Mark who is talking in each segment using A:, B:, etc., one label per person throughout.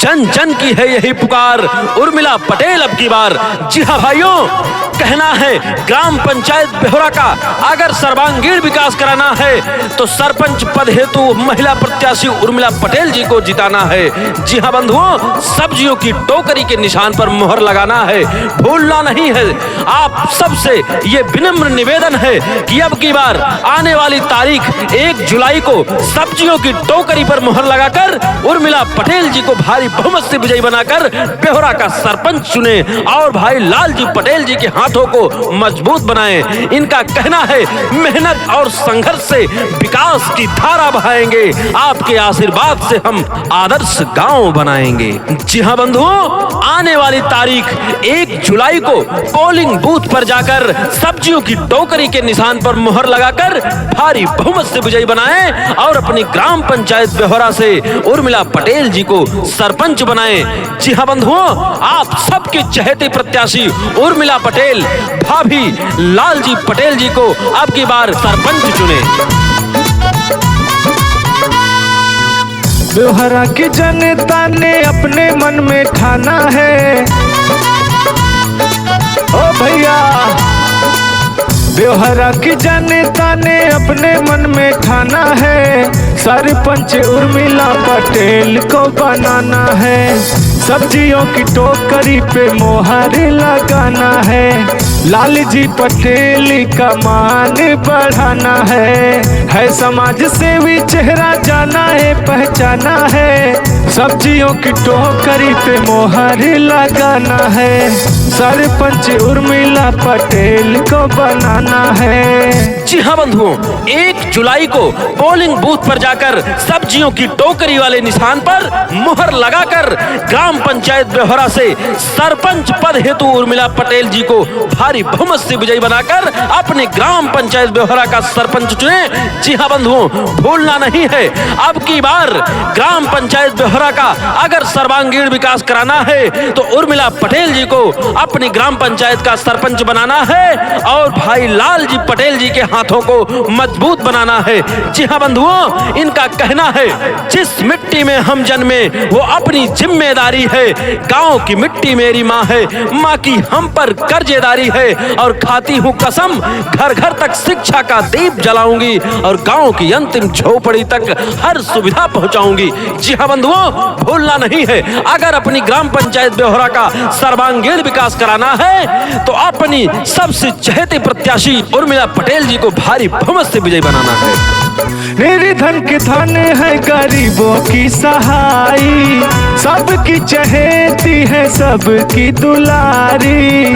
A: जन जन की है यही पुकार, उर्मिला पटेल अब की बार। जी हाँ भाइयों, कहना है ग्राम पंचायत बेहोरा का अगर सर्वांगीण विकास कराना है तो सरपंच पद हेतु महिला प्रत्याशी उर्मिला पटेल जी को जिताना है। जी हाँ बंधुओं, सब्जियों की टोकरी के निशान पर मुहर लगाना है, भूलना नहीं है। आप सबसे ये विनम्र निवेदन है कि अब की बार आने वाली तारीख 1 जुलाई को सब्जियों की टोकरी पर मुहर लगाकर उर्मिला पटेल जी को भारी बहुमत से विजयी बनाकर बेहोरा का सरपंच चुने और भाई लालजी पटेल जी के हाथों को मजबूत बनाएं। इनका कहना है मेहनत और संघर्ष से विकास की धारा बहाएंगे, आपके आशीर्वाद से हम आदर्श गांव बनाएंगे। जी हाँ बंधुओं, आने वाली तारीख 1 जुलाई को पोलिंग बूथ पर जाकर सब्जियों की टोकरी के निशान पर मुहर लगाकर भारी बहुमत से विजयी बनाएं और अपनी ग्राम पंचायत बेहोरा से उर्मिला पटेल जी को सरपंच बनाएं। जी हाँ बंधुओं, आप सबके चहेते प्रत्याशी उर्मिला पटेल भाभी लालजी पटेल जी को अब की बार सरपंच चुने।
B: बेहोरा की जनता ने अपने मन में ठाना है, ओ भैया, बेहोरा की जनता ने अपने मन में ठाना है, सरपंच उर्मिला पटेल को बनाना है। सब्जियों की टोकरी पे मोहर लगाना है, लालजी पटेल का मान बढ़ाना है समाज सेवी चेहरा जाना है, पहचाना है। सब्जियों की टोकरी पे मोहर लगाना है, सरपंच उर्मिला पटेल को बनाना है।
A: जी हाँ बंधुओं, 1 जुलाई को पोलिंग बूथ पर जाकर सब्जियों की टोकरी वाले निशान पर मुहर लगाकर ग्राम पंचायत बेहोरा से सरपंच पद हेतु उर्मिला पटेल जी को भारी बहुमत से विजयी बनाकर अपने ग्राम पंचायत बेहोरा का सरपंच चुने। जी हाँ बंधुओं, भूलना नहीं है, अब की बार ग्राम पंचायत बेहोरा का अगर सर्वांगीण विकास कराना है तो उर्मिला पटेल जी को अपनी ग्राम पंचायत का सरपंच बनाना है और भाई लालजी पटेल जी के हाथों को मजबूत बनाना है। जी हाँ बंधुओं, इनका कहना है जिस मिट्टी में हम जन्मे वो अपनी जिम्मेदारी है, गांव की मिट्टी मेरी माँ है, माँ की हम पर कर्जेदारी है और खाती हूँ कसम घर घर तक शिक्षा का दीप जलाऊंगी और गांव की अंतिम झोपड़ी तक हर सुविधा पहुंचाऊंगी। जी हाँ बंधुओं, भूलना नहीं है, अगर अपनी ग्राम पंचायत बेहोरा का सर्वांगीण विकास कराना है तो अपनी सबसे चहेते प्रत्याशी उर्मिला पटेल जी को भारी बहुमत से विजयी बनाना है।
B: निर्धन के धन है, गरीबों की सहाई, सबकी चहेती है, सबकी दुलारी।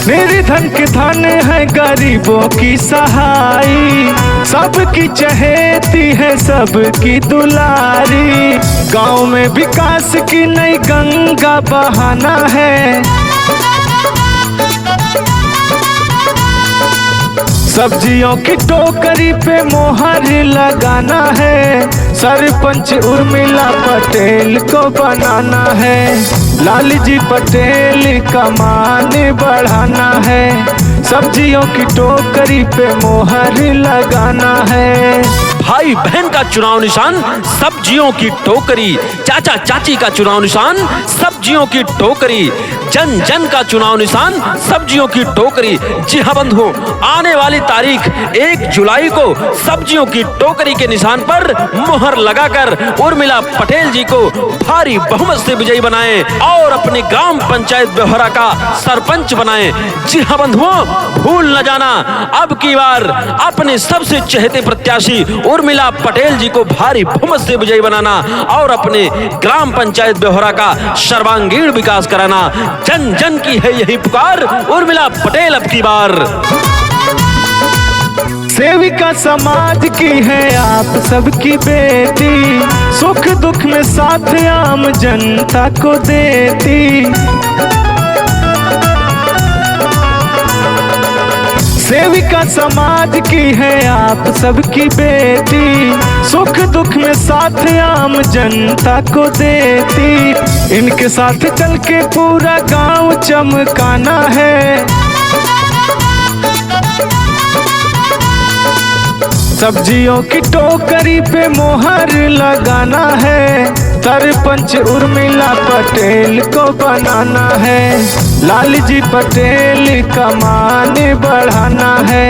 B: निर्धन के धन है, गरीबों की सहाई, सबकी चहेती है, सबकी दुलारी। गांव में विकास की नई गंगा बहाना है, सब्जियों की टोकरी पे मोहर लगाना है, सरपंच उर्मिला पटेल को बनाना है, लालजी पटेल का मान बढ़ाना है। सब्जियों की टोकरी पे मोहर लगाना है।
A: भाई बहन का चुनाव निशान सब्जियों की टोकरी, चाचा चाची का चुनाव निशान सब्जियों की टोकरी, जन जन का चुनाव निशान सब्जियों की टोकरी। जी हाँ बंधुओं, आने वाली तारीख 1 जुलाई को सब्जियों की टोकरी के निशान पर मुहर लगाकर उर्मिला पटेल जी को भारी बहुमत से विजयी बनाएं और अपनी ग्राम पंचायत बेहोरा का सरपंच बनाएं। जी हाँ बंधुओं, भूल न जाना, अब की बार अपने सबसे चहेते प्रत्याशी उर्मिला पटेल जी को भारी बहुमत से विजयी बनाना और अपने ग्राम पंचायत बेहोरा का सर्वांगीण विकास कराना। जन जन की है यही पुकार, उर्मिला पटेल अब की बार।
B: सेविका समाज की है आप सबकी बेटी, सुख दुख में साथ आम जनता को देती। सेविका समाज की है आप सबकी बेटी, सुख दुख में साथ आम जनता को देती। इनके साथ चल के पूरा गांव चमकाना है, सब्जियों की टोकरी पे मोहर लगाना है, सरपंच उर्मिला पटेल को बनाना है। लालजी पटेल का मान बढ़ाना है,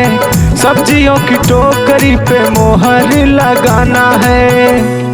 B: सब्जियों की टोकरी पे मोहर लगाना है।